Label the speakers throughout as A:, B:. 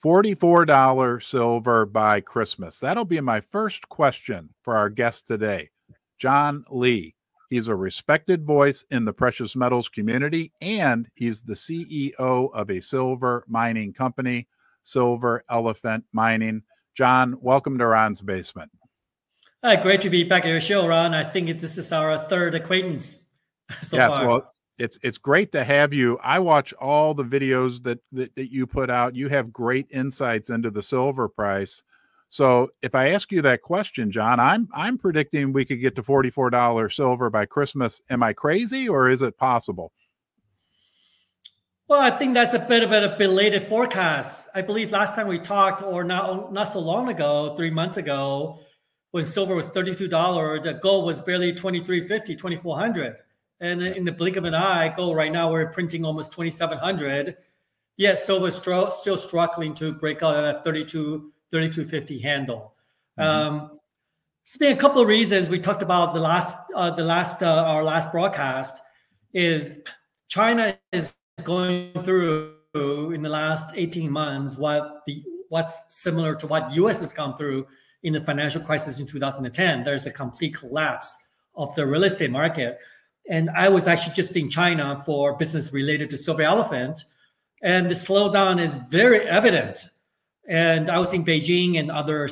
A: $44 silver by Christmas. That'll be my first question for our guest today, John Lee. He's a respected voice in the precious metals community, and he's the CEO of a silver mining company, Silver Elephant Mining. John, welcome to Ron's Basement.
B: Hi, great to be back at your show, Ron. I think this is our third acquaintance so far.
A: Well, it's great to have you. I watch all the videos that you put out. You have great insights into the silver price. So if I ask you that question, John, I'm predicting we could get to $44 silver by Christmas. Am I crazy, or is it possible?
B: Well, I think that's a bit of a belated forecast. I believe last time we talked, or not so long ago, 3 months ago, when silver was $32, the gold was barely $23.50, $2,400. And in the blink of an eye, gold right now, we're printing almost $2,700. Yet silver is still struggling to break out at that $32.50 handle. It's been a couple of reasons. We talked about our last broadcast is China is going through in the last 18 months what's similar to what U.S. has gone through in the financial crisis in 2010. There's a complete collapse of the real estate market. And I was actually just in China for business related to Silver Elephant, and the slowdown is very evident. And I was in Beijing and other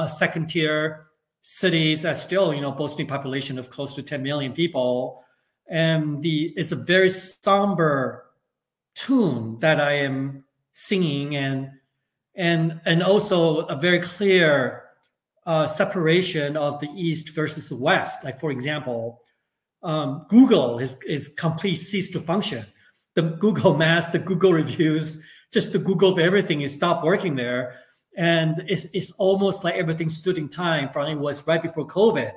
B: second-tier cities that still, boasting population of close to 10 million people. And it's a very somber tune that I am singing, and also a very clear separation of the East versus the West. Like, for example, Google is complete ceased to function. The Google Maps, the Google reviews, just the Google of everything is stopped working there. And it's almost like everything stood in time from it was right before COVID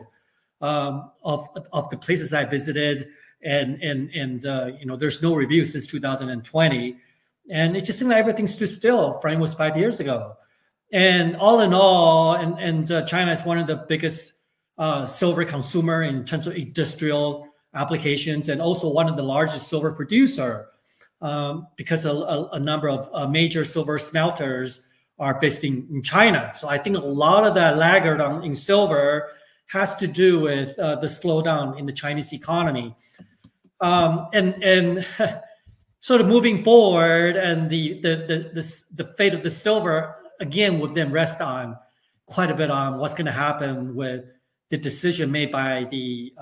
B: of the places I visited. And there's no review since 2020. And it just seemed like everything stood still from it was 5 years ago. And all in all, China is one of the biggest silver consumer in terms of industrial applications, and also one of the largest silver producer because a number of major silver smelters are based in China. So I think a lot of that laggard in silver has to do with the slowdown in the Chinese economy. And sort of moving forward, and the fate of the silver again would then rest on quite a bit on what's going to happen with the decision made by the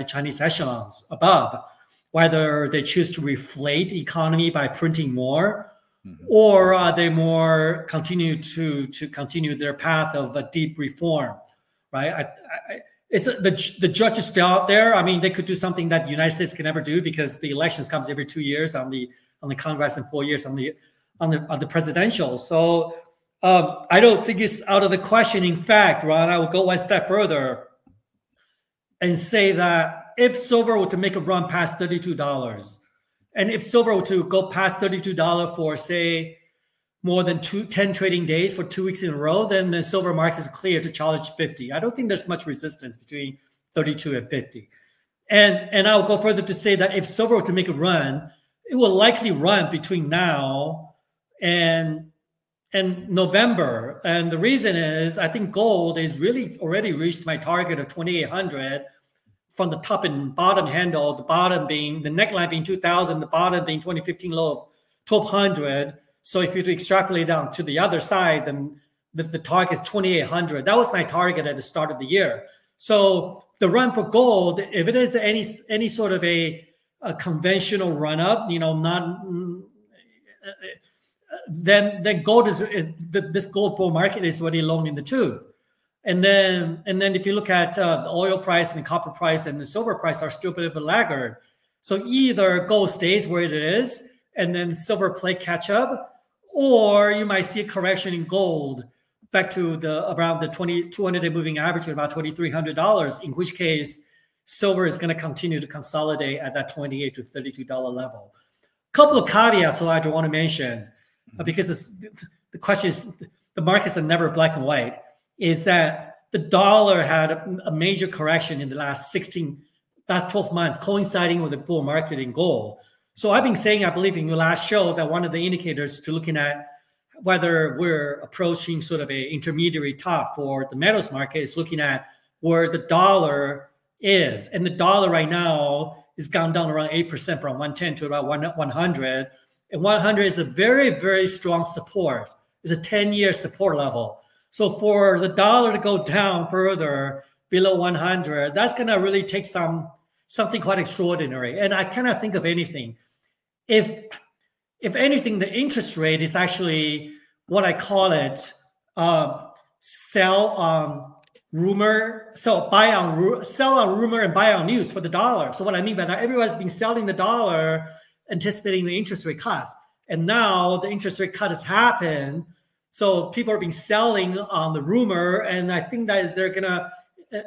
B: Chinese echelons above, whether they choose to reflate economy by printing more, or they more continue to continue their path of a deep reform, right? The judge is still out there. I mean, they could do something that the United States can never do, because the elections comes every 2 years on the Congress and 4 years on the presidential. So I don't think it's out of the question. In fact, Ron, I will go one step further and say that if silver were to make a run past $32, and if silver were to go past $32 for, say, more than 10 trading days for 2 weeks in a row, then the silver market is clear to challenge 50. I don't think there's much resistance between 32 and 50. And I'll go further to say that if silver were to make a run, it will likely run between now and November. And the reason is, I think gold is really already reached my target of 2,800 from the top and bottom handle, the bottom being, the neckline being 2,000, the bottom being 2015 low of 1,200. So if you were to extrapolate down to the other side, then the target is 2,800. That was my target at the start of the year. So the run for gold, if it is any sort of a conventional run up, then gold this gold bull market is already long in the tooth. And then if you look at the oil price and the copper price and the silver price are still a bit of a laggard. So either gold stays where it is and then silver play catch up, or you might see a correction in gold back to around the 200-day moving average of about $2,300, in which case silver is going to continue to consolidate at that $28 to $32 level. A couple of caveats I do want to mention, because the question is, the markets are never black and white, is that the dollar had a major correction in the last 12 months, coinciding with the bull market in gold. So I've been saying, I believe in your last show, that one of the indicators to looking at whether we're approaching sort of a intermediary top for the metals market is looking at where the dollar is. And the dollar right now is gone down around 8% from 110 to about 100. And 100 is a very, very strong support. It's a 10-year support level. So for the dollar to go down further below 100, that's going to really take something quite extraordinary. And I cannot think of anything. If anything, the interest rate is actually what I call it, sell on rumor, sell on rumor and buy on news for the dollar. So what I mean by that, everybody's been selling the dollar, anticipating the interest rate cuts. And now the interest rate cut has happened. So people are being selling on the rumor. And I think that they're going to,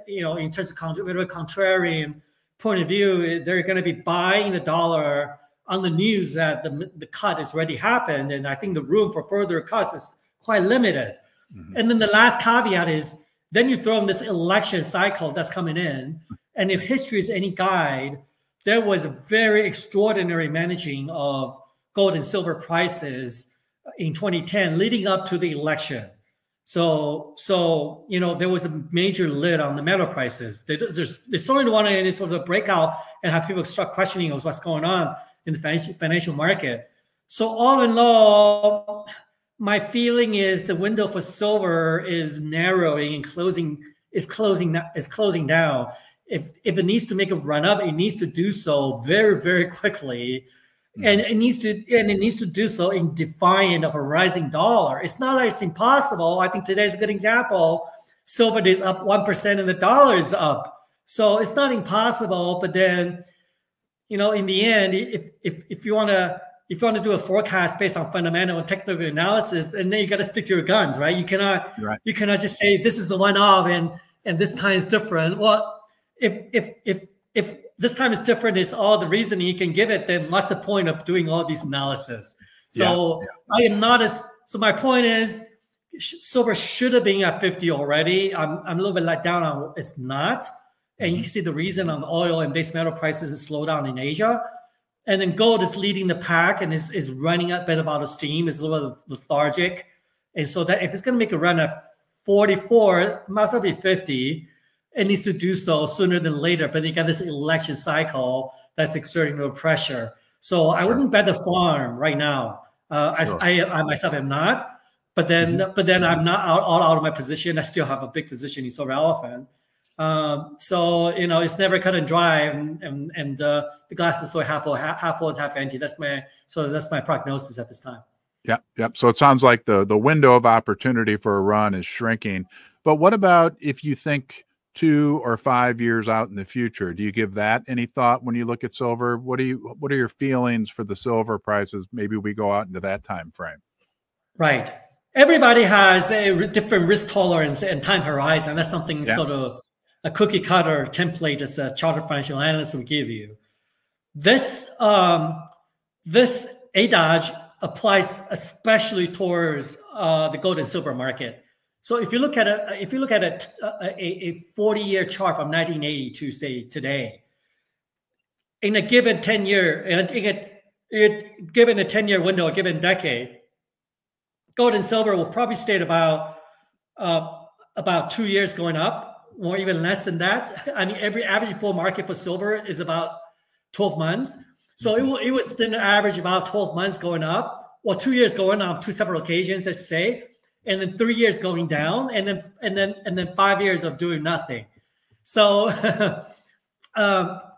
B: in terms of contrarian point of view, they're going to be buying the dollar on the news that the cut has already happened. And I think the room for further cuts is quite limited. Mm-hmm. And then the last caveat is, then you throw in this election cycle that's coming in. And if history is any guide, there was a very extraordinary managing of gold and silver prices in 2010 leading up to the election. So there was a major lid on the metal prices. They're starting to want to any sort of breakout and have people start questioning what's going on in the financial market. So all in all, my feeling is the window for silver is narrowing and closing down. If it needs to make a run up, it needs to do so very, very quickly. And it needs to do so in defiance of a rising dollar. It's not like it's impossible. I think today's a good example. Silver is up 1% and the dollar is up. So it's not impossible. But then, in the end, if you want to do a forecast based on fundamental and technical analysis, and then you got to stick to your guns, right? You cannot just say this is the one-off and this time is different. Well, if this time is different is all the reasoning you can give it, then what's the point of doing all these analysis? So I am not so my point is silver should have been at 50 already. I'm a little bit let down on it's not. And you can see the reason on oil and base metal prices is slow down in Asia. And then gold is leading the pack and is running a bit out of steam, is a little lethargic. And so that if it's going to make a run at 44, it must well be 50. It needs to do so sooner than later, but you got this election cycle that's exerting no pressure. So I wouldn't bet the farm right now. I myself am not, but then I'm not all out of my position. I still have a big position in Silver Elephant. So it's never cut and dry, and the glass is sort of half full and half empty. That's my prognosis at this time.
A: Yep. So it sounds like the window of opportunity for a run is shrinking. But what about if you think 2 or 5 years out in the future? Do you give that any thought when you look at silver? What are your feelings for the silver prices? Maybe we go out into that time frame.
B: Right. Everybody has a different risk tolerance and time horizon. That's something sort of a cookie cutter template as a chartered financial analyst will give you. This adage applies especially towards the gold and silver market. So if you look at a 40-year chart from 1980 to say today, in a given 10-year, given a 10-year window, a given decade, gold and silver will probably stay at about 2 years going up, or even less than that. I mean, every average bull market for silver is about 12 months. So it was then average about 12 months going up, or 2 years going up, 2 separate occasions, let's say. And then 3 years going down, and then 5 years of doing nothing. So,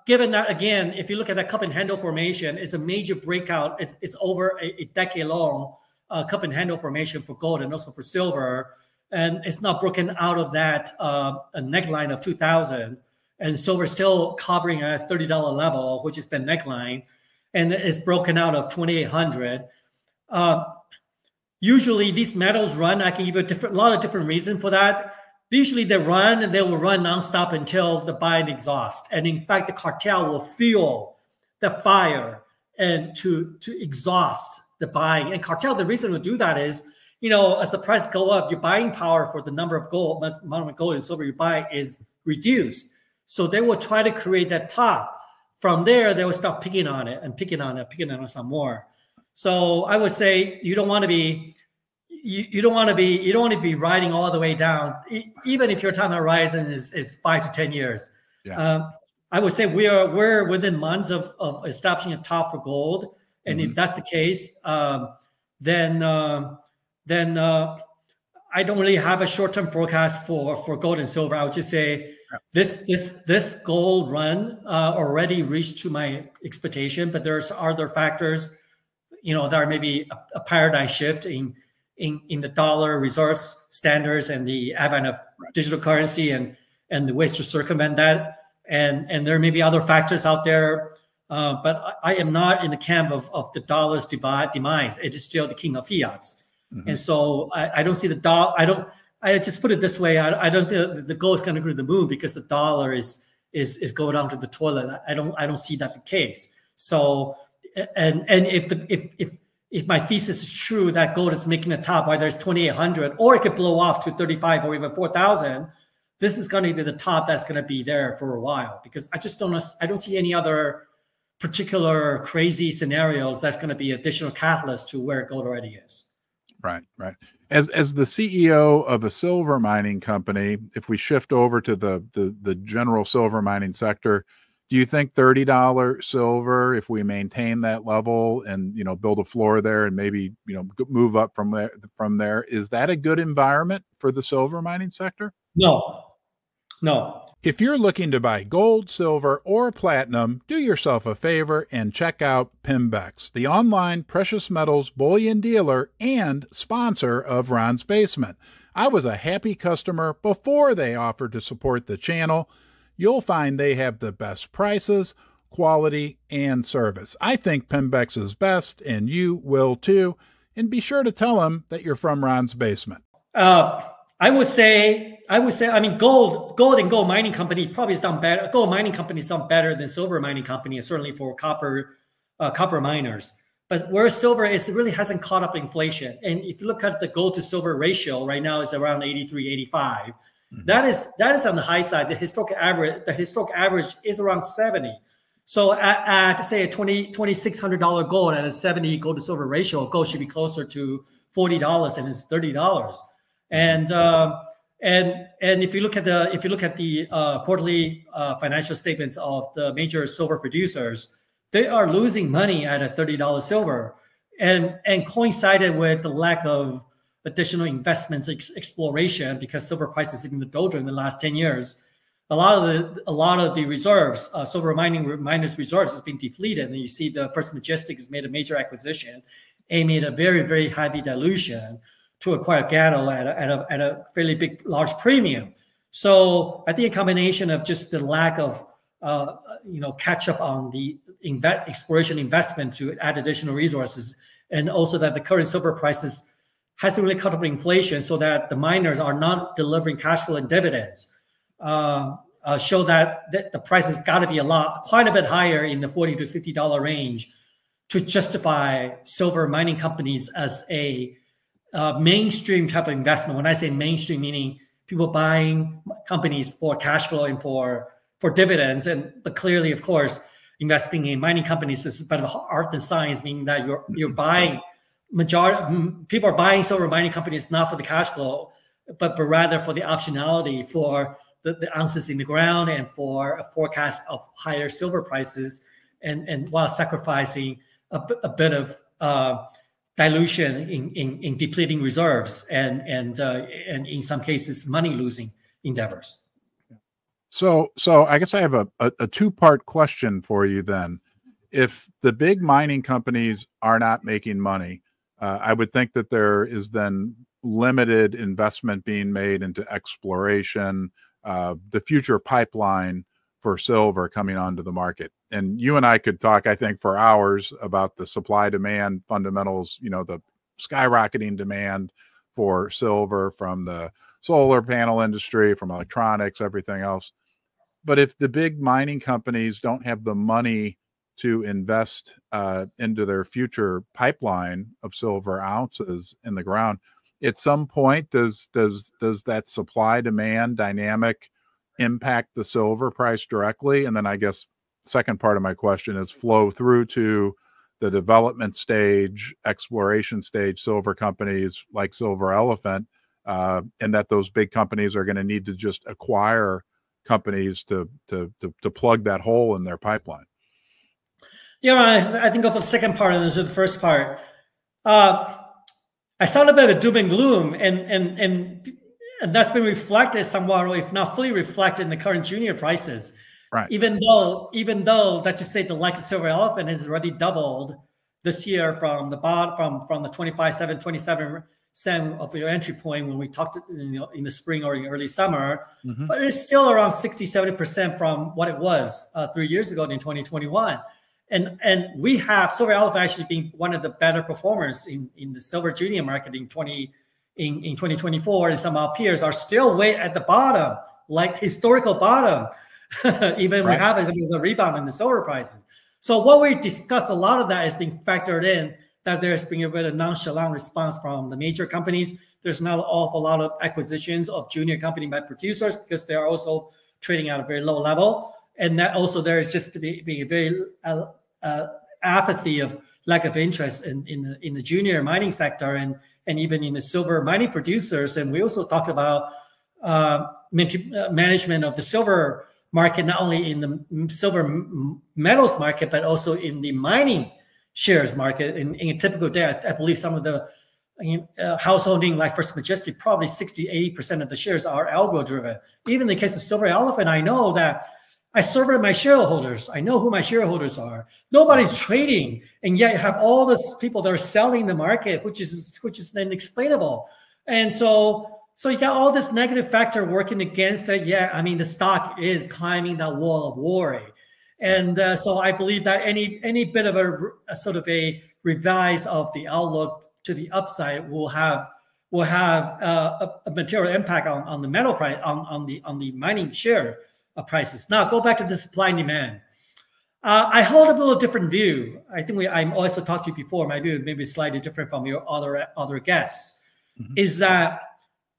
B: given that again, if you look at that cup and handle formation, it's a major breakout. It's over a decade long cup and handle formation for gold and also for silver, and it's not broken out of that a neckline of 2000, and silver still covering at $30 level, which is the neckline, and it's broken out of 2800. Usually these metals run, I can give you a lot of different reasons for that. Usually they run and they will run nonstop until the buy and exhaust. And in fact, the cartel will fuel the fire and to exhaust the buying. And cartel, the reason to do that is, as the price go up, your buying power for the number of gold, amount of gold and silver you buy is reduced. So they will try to create that top. From there, they will start picking on it and picking on it some more. So I would say you don't want to be, you don't want to be riding all the way down, even if your time horizon is 5 to 10 years.
A: Yeah.
B: I would say we're within months of establishing a top for gold, and if that's the case, then I don't really have a short-term forecast for gold and silver. I would just say this gold run already reached to my expectation, but there's other factors, that are maybe a paradigm shift in the dollar reserves standards and the advent of digital currency and the ways to circumvent that. And there may be other factors out there, but I am not in the camp of the dollar's demise. It is still the king of fiats. And so I don't see the dollar. I just put it this way. I don't think the gold is going to go to the moon because the dollar is going down to the toilet. I don't see that the case. So and if my thesis is true that gold is making a top, whether it's 2,800 or it could blow off to 35 or even 4,000, this is going to be the top that's going to be there for a while, because I don't see any other particular crazy scenarios that's going to be additional catalyst to where gold already is.
A: Right. As the CEO of a silver mining company, if we shift over to the general silver mining sector, do you think $30 silver, if we maintain that level and build a floor there and maybe move up from there, is that a good environment for the silver mining sector?
B: No.
A: If you're looking to buy gold, silver, or platinum, do yourself a favor and check out Pimbex, the online precious metals bullion dealer and sponsor of Ron's Basement. I was a happy customer before they offered to support the channel. You'll find they have the best prices, quality, and service. I think Pimbex is best, and you will too. And be sure to tell them that you're from Ron's Basement.
B: I would say, I mean, gold and gold mining company probably has done better. Gold mining company has done better than silver mining company, and certainly for copper miners. But where silver is, it really hasn't caught up inflation. And if you look at the gold to silver ratio right now, is around 83, 85. That is on the high side. The historic average is around 70. So at say a $2,600 gold at a 70 gold to silver ratio, gold should be closer to $40 and it's $30. And if you look at the quarterly financial statements of the major silver producers, they are losing money at a $30 silver, and coincided with the lack of additional investments exploration, because silver prices in the doldrum in the last 10 years. A lot of the reserves, silver miners reserves, has been depleted, and you see the First Majestic has made a major acquisition, aiming at a very, very heavy dilution to acquire Gatto at a fairly large premium. So I think a combination of just the lack of catch up on the exploration investment to add additional resources, and also that the current silver prices hasn't really caught up with inflation, so that the miners are not delivering cash flow and dividends, show that the price has got to be quite a bit higher in the $40 to $50 range to justify silver mining companies as a mainstream type of investment. When I say mainstream, meaning people buying companies for cash flow and for dividends, but clearly, of course, investing in mining companies is a bit of art and science, meaning that you're buying people are buying silver mining companies not for the cash flow, but rather for the optionality for the ounces in the ground and for a forecast of higher silver prices, and while sacrificing a bit of dilution in depleting reserves and in some cases money losing endeavors.
A: So I guess I have a two-part question for you then. If the big mining companies are not making money, I would think that there is then limited investment being made into exploration, the future pipeline for silver coming onto the market. And you and I could talk, I think, for hours about the supply-demand fundamentals, the skyrocketing demand for silver from the solar panel industry, from electronics, everything else. But if the big mining companies don't have the money to invest into their future pipeline of silver ounces in the ground, at some point, does that supply-demand dynamic impact the silver price directly? And then I guess second part of my question is flow through to the development stage, exploration stage silver companies like Silver Elephant, and that those big companies are going to need to just acquire companies to plug that hole in their pipeline.
B: Yeah, I think of the second part and the first part. I saw a bit of doom and gloom, and that's been reflected somewhat, if not fully reflected, in the current junior prices.
A: Right.
B: Even though, let's just say the likes of Silver Elephant has already doubled this year from the bottom, from the 25.7, 27 of your entry point when we talked, in the spring or in early summer, but it's still around 60-70% from what it was 3 years ago in 2021. And we have Silver Elephant actually being one of the better performers in the silver junior market in 2024, and some of our peers are still way at the bottom, like historical bottom. Even we have a rebound in the silver prices. So what we discussed, a lot of that is being factored in, that there's been a bit of nonchalant response from the major companies. There's not an awful lot of acquisitions of junior company by producers because they are also trading at a very low level. And that also there is just to be a very apathy of lack of interest in the junior mining sector and even in the silver mining producers. And we also talked about management of the silver market, not only in the silver metals market, but also in the mining shares market. In a typical day, I believe some of the householding like First Majestic, probably 60-80% of the shares are algo driven. Even in the case of Silver Elephant, I know that I survey my shareholders. I know who my shareholders are. Nobody's trading, and yet you have all these people that are selling the market, which is inexplainable. And so you got all this negative factor working against it. Yeah, I mean the stock is climbing that wall of worry, and so I believe that any bit of a sort of a revise of the outlook to the upside will have a material impact on the metal price, on the mining share prices. Now go back to the supply and demand. I hold a little different view. I think I also talked to you before. My view may be slightly different from your other guests. Is that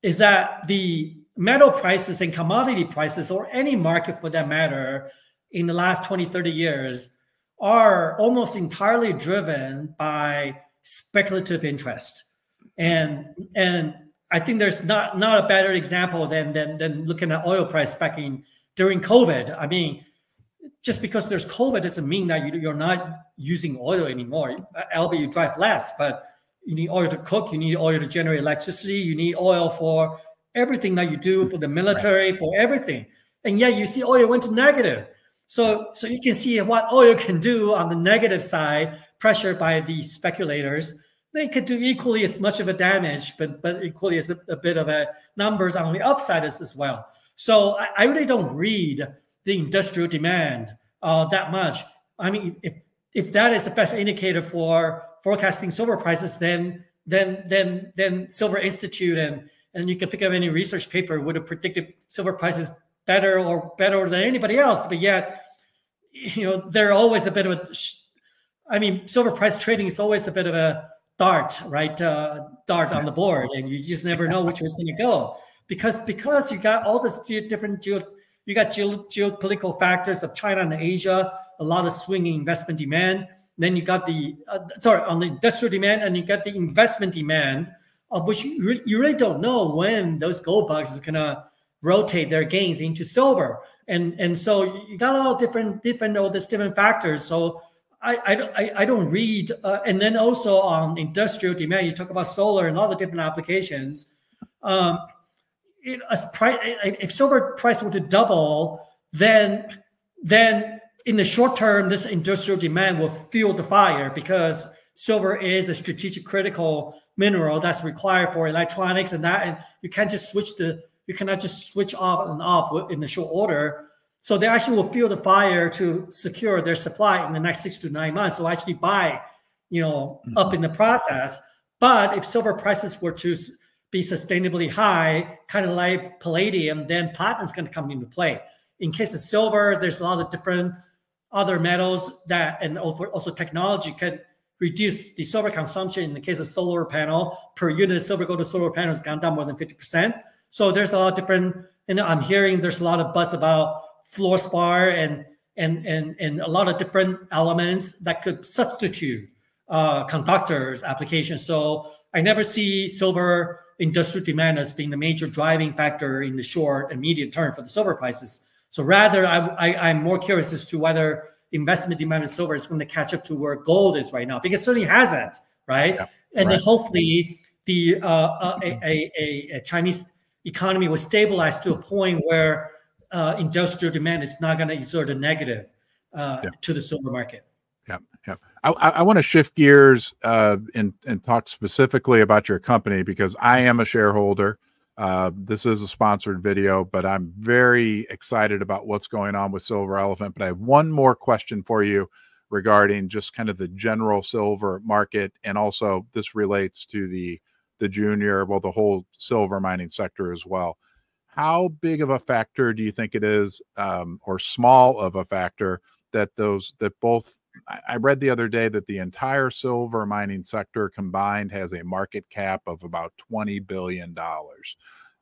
B: the metal prices and commodity prices, or any market for that matter, in the last 20-30 years are almost entirely driven by speculative interest. And I think there's not a better example than looking at oil price during COVID. I mean, just because there's COVID doesn't mean that you're not using oil anymore. Albeit you drive less, but you need oil to cook, you need oil to generate electricity, you need oil for everything that you do, for the military, for everything. And yet you see oil went to negative. So you can see what oil can do on the negative side, pressured by these speculators. They could do equally as much of a damage, but equally as a bit of a numbers on the upside as well. So I really don't read the industrial demand that much. I mean, if that is the best indicator for forecasting silver prices, then Silver Institute and you can pick up any research paper would have predicted silver prices better than anybody else. But yet, they're always a bit of silver price trading is always a bit of a dart, right? Dart on the board, and you just never know which way it's going to go. Because you got all this different geopolitical factors of China and Asia, a lot of swinging investment demand. Then you got on the industrial demand, and you got the investment demand, of which you really don't know when those gold bugs is gonna rotate their gains into silver. And so you got all different factors. So I don't read. And then also on industrial demand, you talk about solar and all the different applications. If silver price were to double, then in the short term, this industrial demand will fuel the fire, because silver is a strategic critical mineral that's required for electronics and you cannot just switch off and off in the short order. So they actually will fuel the fire to secure their supply in the next 6 to 9 months. So actually buy, up in the process. But if silver prices were to be sustainably high, kind of like palladium, then platinum is going to come into play. In case of silver, there's a lot of different other metals and also technology could reduce the silver consumption. In the case of solar panel, per unit of silver gold to solar panel has gone down more than 50%. So there's a lot of different, I'm hearing there's a lot of buzz about fluorspar and a lot of different elements that could substitute conductors applications. So I never see silver industrial demand as being the major driving factor in the short and medium term for the silver prices. So rather, I'm more curious as to whether investment demand in silver is going to catch up to where gold is right now, because it certainly hasn't, right? Yep. And then hopefully the a Chinese economy will stabilize to a point where industrial demand is not going to exert a negative to the silver market.
A: Yeah. I want to shift gears and talk specifically about your company, because I am a shareholder. This is a sponsored video, but I'm very excited about what's going on with Silver Elephant. But I have one more question for you regarding just kind of the general silver market, and also this relates to the junior, well, the whole silver mining sector as well. How big of a factor do you think it is, or small of a factor, that both? I read the other day that the entire silver mining sector combined has a market cap of about $20 billion.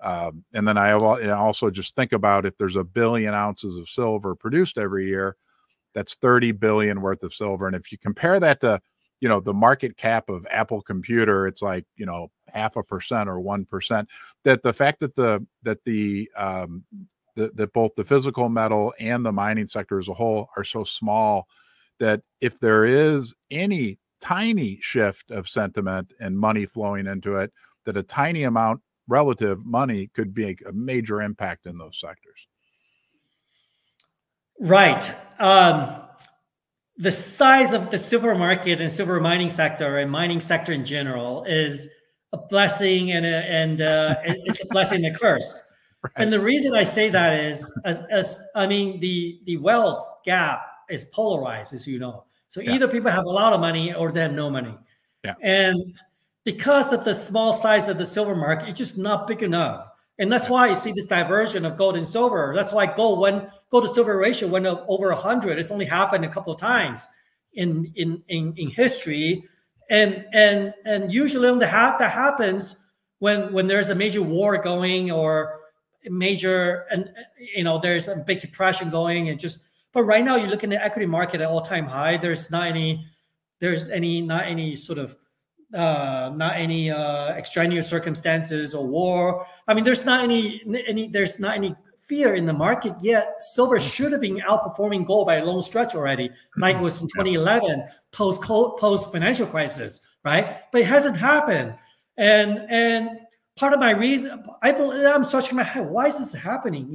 A: And then I also just think about, if there's 1 billion ounces of silver produced every year, that's 30 billion worth of silver. And if you compare that to, the market cap of Apple Computer, it's like, 0.5% or 1%. That the fact that that both the physical metal and the mining sector as a whole are so small, that if there is any tiny shift of sentiment and money flowing into it, that a tiny amount relative money could make a major impact in those sectors.
B: Right. The size of the silver market and silver mining sector and mining sector in general is a blessing and it's a blessing and a curse. Right. And the reason I say that is, the wealth gap is polarized, as you know. So either people have a lot of money or they have no money. Yeah. And because of the small size of the silver market, it's just not big enough. And that's why you see this diversion of gold and silver. That's why gold to silver ratio went up over 100. It's only happened a couple of times in history. And usually that happens when there's a major war going, or major, there's a big depression going, and just. But right now, you're looking at the equity market at all-time high. There's not any extraneous circumstances or war. There's not any fear in the market yet. Silver should have been outperforming gold by a long stretch already, like it was in 2011, post financial crisis, right? But it hasn't happened, and part of my reason, I'm scratching my head. Why is this happening?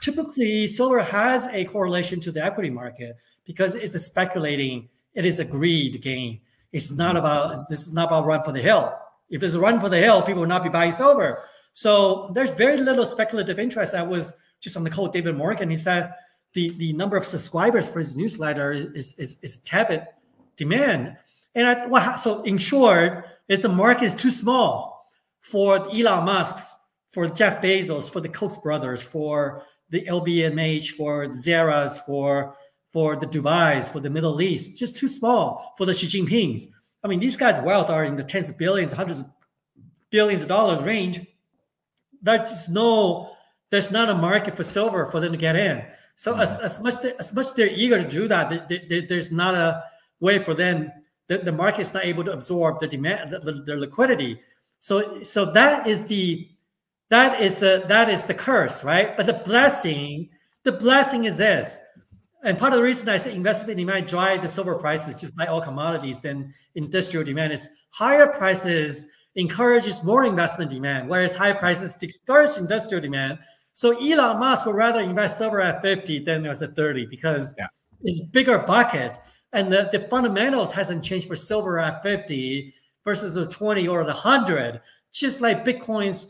B: Typically silver has a correlation to the equity market because it's speculating. It is a greed game. This is not about run for the hill. If it's a run for the hill, people will not be buying silver. So there's very little speculative interest. That was just on the call with David Morgan. He said the number of subscribers for his newsletter is tepid demand. And so in short, is the market is too small for Elon Musk's, for Jeff Bezos, for the Koch brothers, for the LVMH, for Zara's, for the Dubai's, for the Middle East, just too small for the Xi Jinping's. These guys' wealth are in the tens of billions, hundreds of billions of dollars range. There's not a market for silver for them to get in. So as much they're eager to do that, there's not a way for them. The market's not able to absorb the demand, their liquidity. So that is the curse, right? But the blessing is this. And part of the reason I say investment demand drive the silver prices, just like all commodities, than industrial demand, is higher prices encourages more investment demand, whereas high prices discourage industrial demand. So Elon Musk would rather invest silver at 50 than it was at 30 because it's bigger bucket. And the fundamentals hasn't changed for silver at 50 versus the 20 or the 100. Just like Bitcoin's,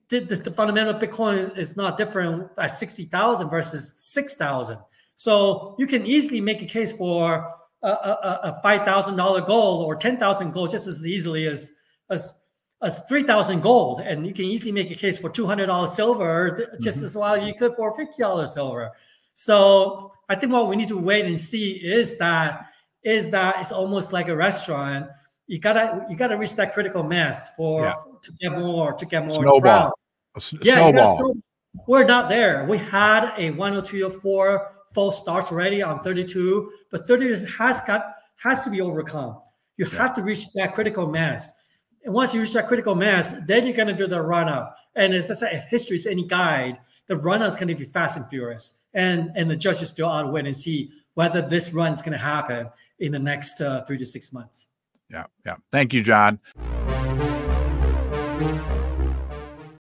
B: the fundamental Bitcoin is not different at 60,000 versus 6,000. So you can easily make a case for a $5,000 gold or 10,000 gold just as easily as 3,000 gold, and you can easily make a case for $200 silver just as well you could for $50 silver. So I think what we need to wait and see is that it's almost like a restaurant. You gotta reach that critical mass to get more snowball.
A: Snowball.
B: We're not there. We had a 1, 2, 4, false starts already on 32, but 30 has to be overcome. You have to reach that critical mass. And once you reach that critical mass, then you're going to do the run up. And as I said, if history is any guide, the run up is going to be fast and furious. And the judges still ought to wait and see whether this run is going to happen in the next 3 to 6 months.
A: Yeah. Thank you, John.